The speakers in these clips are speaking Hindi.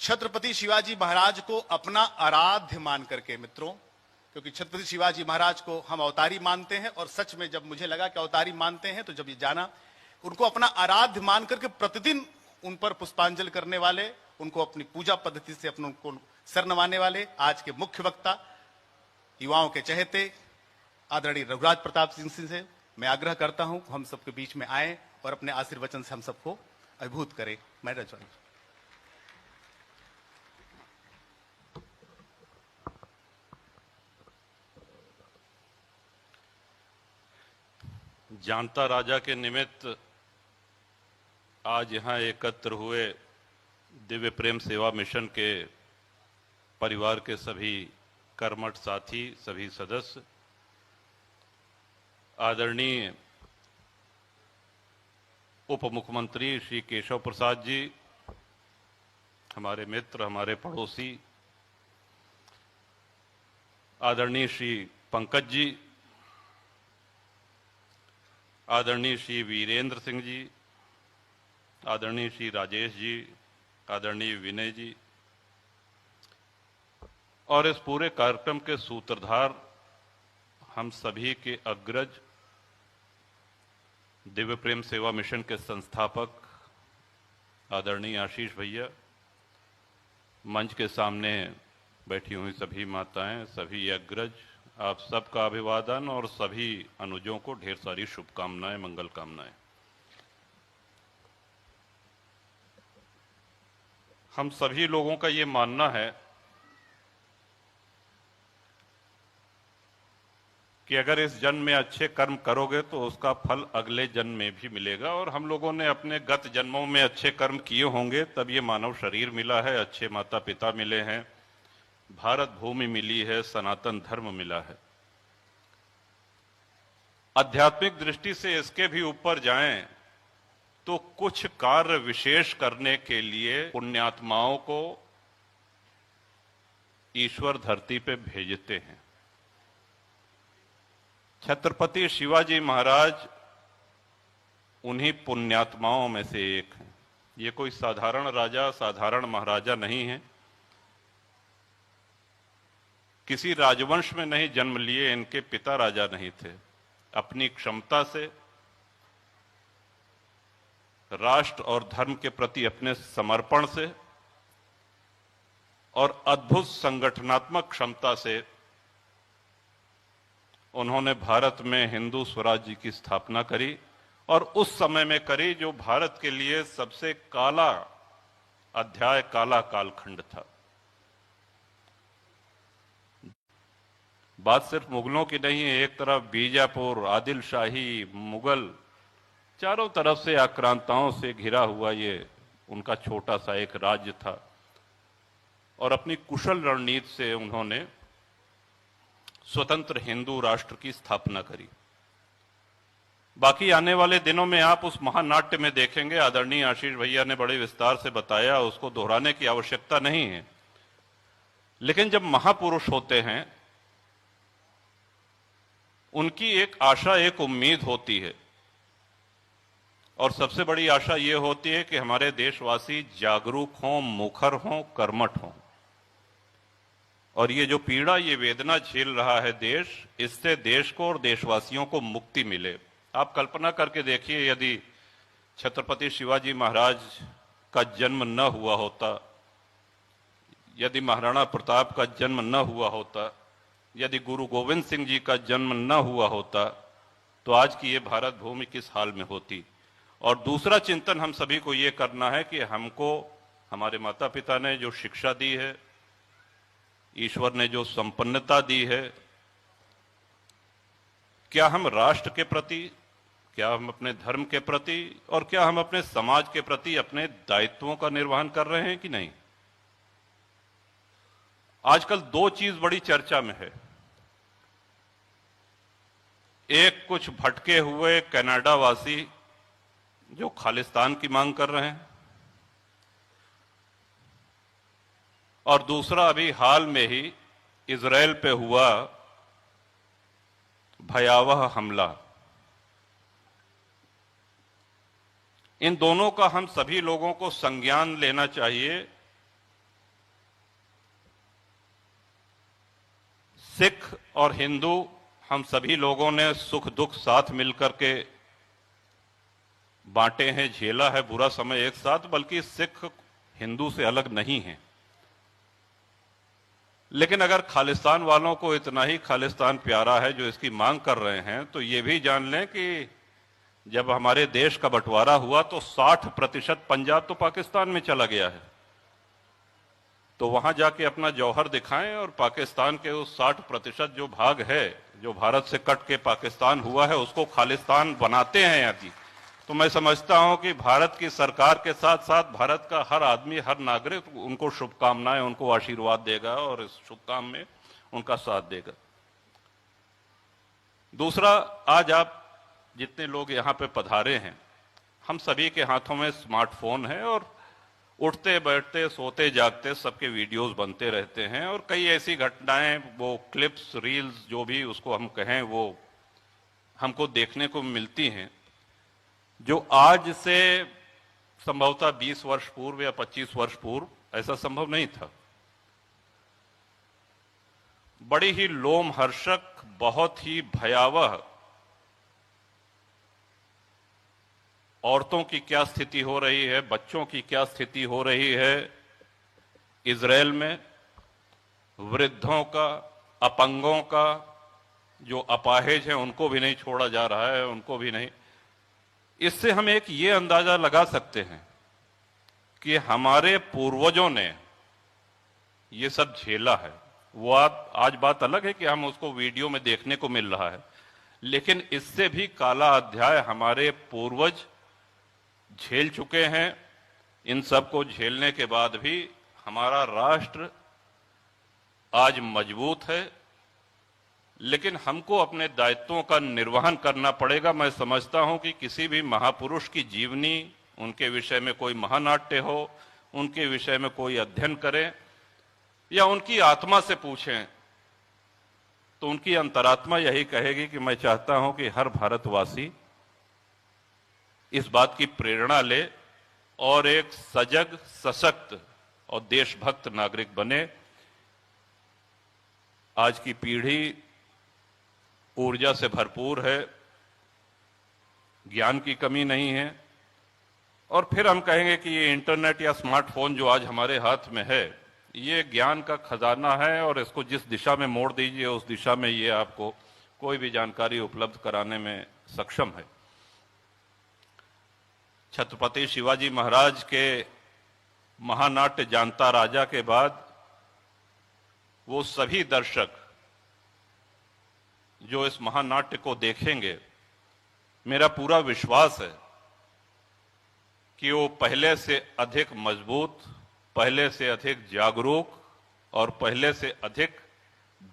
छत्रपति शिवाजी महाराज को अपना आराध्य मान करके मित्रों, क्योंकि छत्रपति शिवाजी महाराज को हम अवतारी मानते हैं और सच में जब मुझे लगा कि अवतारी मानते हैं तो जब ये जाना उनको अपना आराध्य मान करके प्रतिदिन उन पर पुष्पांजलि करने वाले, उनको अपनी पूजा पद्धति से अपने उनको सर नवाने वाले आज के मुख्य वक्ता, युवाओं के चहेते आदरणीय रघुराज प्रताप सिंह से मैं आग्रह करता हूं हम सबके बीच में आए और अपने आशीर्वचन से हम सबको अभिभूत करें। मैं रजवान जानता राजा के निमित्त आज यहाँ एकत्र हुए दिव्य प्रेम सेवा मिशन के परिवार के सभी कर्मठ साथी, सभी सदस्य, आदरणीय उप मुख्यमंत्री श्री केशव प्रसाद जी, हमारे मित्र, हमारे पड़ोसी, आदरणीय श्री पंकज जी, आदरणीय श्री वीरेंद्र सिंह जी, आदरणीय श्री राजेश जी, आदरणीय विनय जी और इस पूरे कार्यक्रम के सूत्रधार हम सभी के अग्रज दिव्य प्रेम सेवा मिशन के संस्थापक आदरणीय आशीष भैया, मंच के सामने बैठी हुई सभी माताएं, सभी अग्रज, आप सबका अभिवादन और सभी अनुजों को ढेर सारी शुभकामनाएं, मंगल कामनाएं। हम सभी लोगों का ये मानना है कि अगर इस जन्म में अच्छे कर्म करोगे तो उसका फल अगले जन्म में भी मिलेगा, और हम लोगों ने अपने गत जन्मों में अच्छे कर्म किए होंगे तब ये मानव शरीर मिला है, अच्छे माता पिता मिले हैं, भारत भूमि मिली है, सनातन धर्म मिला है। आध्यात्मिक दृष्टि से इसके भी ऊपर जाएं तो कुछ कार्य विशेष करने के लिए पुण्यात्माओं को ईश्वर धरती पे भेजते हैं। छत्रपति शिवाजी महाराज उन्हीं पुण्यात्माओं में से एक हैं। ये कोई साधारण राजा, साधारण महाराजा नहीं है, किसी राजवंश में नहीं जन्म लिए, इनके पिता राजा नहीं थे। अपनी क्षमता से राष्ट्र और धर्म के प्रति अपने समर्पण से और अद्भुत संगठनात्मक क्षमता से उन्होंने भारत में हिंदू स्वराज्य की स्थापना करी, और उस समय में करी जो भारत के लिए सबसे काला अध्याय, काला कालखंड था। बात सिर्फ मुगलों की नहीं है, एक तरफ बीजापुर, आदिल शाही, मुगल, चारों तरफ से आक्रांताओं से घिरा हुआ ये उनका छोटा सा एक राज्य था, और अपनी कुशल रणनीति से उन्होंने स्वतंत्र हिंदू राष्ट्र की स्थापना करी। बाकी आने वाले दिनों में आप उस महानाट्य में देखेंगे, आदरणीय आशीष भैया ने बड़े विस्तार से बताया, उसको दोहराने की आवश्यकता नहीं है। लेकिन जब महापुरुष होते हैं उनकी एक आशा, एक उम्मीद होती है, और सबसे बड़ी आशा यह होती है कि हमारे देशवासी जागरूक हों, मुखर हों, कर्मठ हों। और ये जो पीड़ा, ये वेदना झेल रहा है देश, इससे देश को और देशवासियों को मुक्ति मिले। आप कल्पना करके देखिए, यदि छत्रपति शिवाजी महाराज का जन्म न हुआ होता, यदि महाराणा प्रताप का जन्म न हुआ होता, यदि गुरु गोविंद सिंह जी का जन्म न हुआ होता, तो आज की ये भारत भूमि किस हाल में होती। और दूसरा चिंतन हम सभी को ये करना है कि हमको हमारे माता पिता ने जो शिक्षा दी है, ईश्वर ने जो संपन्नता दी है, क्या हम राष्ट्र के प्रति, क्या हम अपने धर्म के प्रति और क्या हम अपने समाज के प्रति अपने दायित्वों का निर्वहन कर रहे हैं कि नहीं। आजकल दो चीज बड़ी चर्चा में है। एक, कुछ भटके हुए कनाडा वासी जो खालिस्तान की मांग कर रहे हैं, और दूसरा अभी हाल में ही इजराइल पे हुआ भयावह हमला। इन दोनों का हम सभी लोगों को संज्ञान लेना चाहिए सिख और हिंदू हम सभी लोगों ने सुख दुख साथ मिलकर के बांटे हैं, झेला है बुरा समय एक साथ, बल्कि सिख हिंदू से अलग नहीं है। लेकिन अगर खालिस्तान वालों को इतना ही खालिस्तान प्यारा है जो इसकी मांग कर रहे हैं, तो ये भी जान लें कि जब हमारे देश का बंटवारा हुआ तो 60% पंजाब तो पाकिस्तान में चला गया है। तो वहां जाके अपना जौहर दिखाएं और पाकिस्तान के उस 60% जो भाग है, जो भारत से कट के पाकिस्तान हुआ है, उसको खालिस्तान बनाते हैं यहाँ की। तो मैं समझता हूं कि भारत की सरकार के साथ साथ भारत का हर आदमी, हर नागरिक उनको शुभकामनाएं, उनको आशीर्वाद देगा और इस शुभ काम में उनका साथ देगा। दूसरा, आज आप जितने लोग यहां पे पधारे हैं, हम सभी के हाथों में स्मार्टफोन है और उठते बैठते सोते जागते सबके वीडियोस बनते रहते हैं और कई ऐसी घटनाएं, वो क्लिप्स, रील्स, जो भी उसको हम कहें, वो हमको देखने को मिलती हैं जो आज से संभवतः 20 वर्ष पूर्व या 25 वर्ष पूर्व ऐसा संभव नहीं था। बड़ी ही लोमहर्षक, बहुत ही भयावह औरतों की क्या स्थिति हो रही है, बच्चों की क्या स्थिति हो रही है इजरायल में, वृद्धों का, अपंगों का, जो अपाहिज हैं उनको भी नहीं छोड़ा जा रहा है, उनको भी नहीं। इससे हम एक ये अंदाजा लगा सकते हैं कि हमारे पूर्वजों ने ये सब झेला है। वो आज बात अलग है कि हम उसको वीडियो में देखने को मिल रहा है, लेकिन इससे भी काला अध्याय हमारे पूर्वज झेल चुके हैं। इन सब को झेलने के बाद भी हमारा राष्ट्र आज मजबूत है, लेकिन हमको अपने दायित्वों का निर्वहन करना पड़ेगा। मैं समझता हूं कि किसी भी महापुरुष की जीवनी, उनके विषय में कोई महानाट्य हो, उनके विषय में कोई अध्ययन करें या उनकी आत्मा से पूछें, तो उनकी अंतरात्मा यही कहेगी कि मैं चाहता हूं कि हर भारतवासी इस बात की प्रेरणा ले और एक सजग, सशक्त और देशभक्त नागरिक बने। आज की पीढ़ी ऊर्जा से भरपूर है, ज्ञान की कमी नहीं है, और फिर हम कहेंगे कि ये इंटरनेट या स्मार्टफोन जो आज हमारे हाथ में है, ये ज्ञान का खजाना है और इसको जिस दिशा में मोड़ दीजिए उस दिशा में ये आपको कोई भी जानकारी उपलब्ध कराने में सक्षम है। छत्रपति शिवाजी महाराज के महानाट्य जानता राजा के बाद वो सभी दर्शक जो इस महानाट्य को देखेंगे, मेरा पूरा विश्वास है कि वो पहले से अधिक मजबूत, पहले से अधिक जागरूक और पहले से अधिक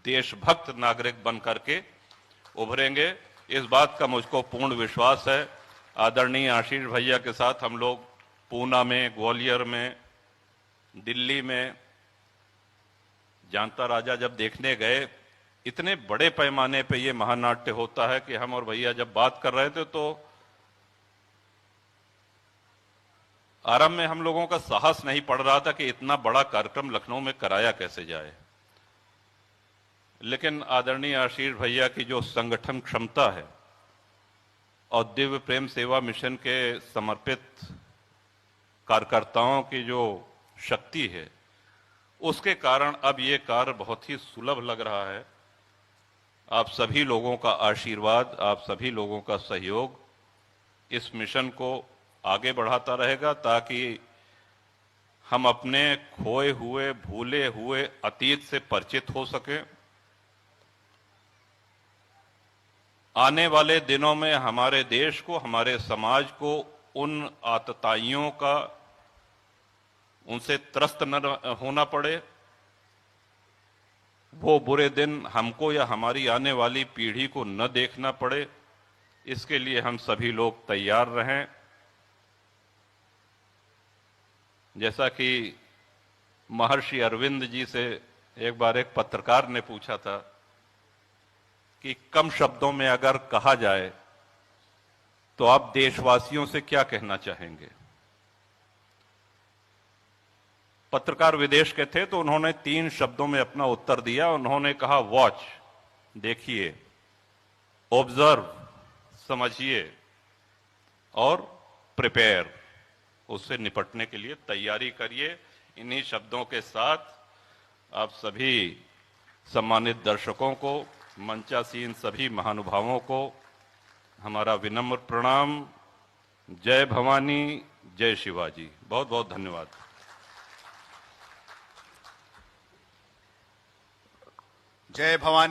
देशभक्त नागरिक बन करके उभरेंगे। इस बात का मुझको पूर्ण विश्वास है। आदरणीय आशीष भैया के साथ हम लोग पूना में, ग्वालियर में, दिल्ली में जानता राजा जब देखने गए, इतने बड़े पैमाने पे ये महानाट्य होता है कि हम और भैया जब बात कर रहे थे तो आरंभ में हम लोगों का साहस नहीं पड़ रहा था कि इतना बड़ा कार्यक्रम लखनऊ में कराया कैसे जाए। लेकिन आदरणीय आशीष भैया की जो संगठन क्षमता है और दिव्य प्रेम सेवा मिशन के समर्पित कार्यकर्ताओं की जो शक्ति है, उसके कारण अब ये कार्य बहुत ही सुलभ लग रहा है। आप सभी लोगों का आशीर्वाद, आप सभी लोगों का सहयोग इस मिशन को आगे बढ़ाता रहेगा, ताकि हम अपने खोए हुए, भूले हुए अतीत से परिचित हो सकें। आने वाले दिनों में हमारे देश को, हमारे समाज को उन आतताइयों का, उनसे त्रस्त न होना पड़े, वो बुरे दिन हमको या हमारी आने वाली पीढ़ी को न देखना पड़े। इसके लिए हम सभी लोग तैयार रहें। जैसा कि महर्षि अरविंद जी से एक बार एक पत्रकार ने पूछा था कि कम शब्दों में अगर कहा जाए तो आप देशवासियों से क्या कहना चाहेंगे। पत्रकार विदेश के थे तो उन्होंने 3 शब्दों में अपना उत्तर दिया। उन्होंने कहा वॉच, देखिए, ऑब्जर्व, समझिए, और प्रिपेयर, उससे निपटने के लिए तैयारी करिए। इन्हीं शब्दों के साथ आप सभी सम्मानित दर्शकों को, मंचासीन सभी महानुभावों को हमारा विनम्र प्रणाम। जय भवानी, जय शिवाजी। बहुत बहुत धन्यवाद। जय भवानी।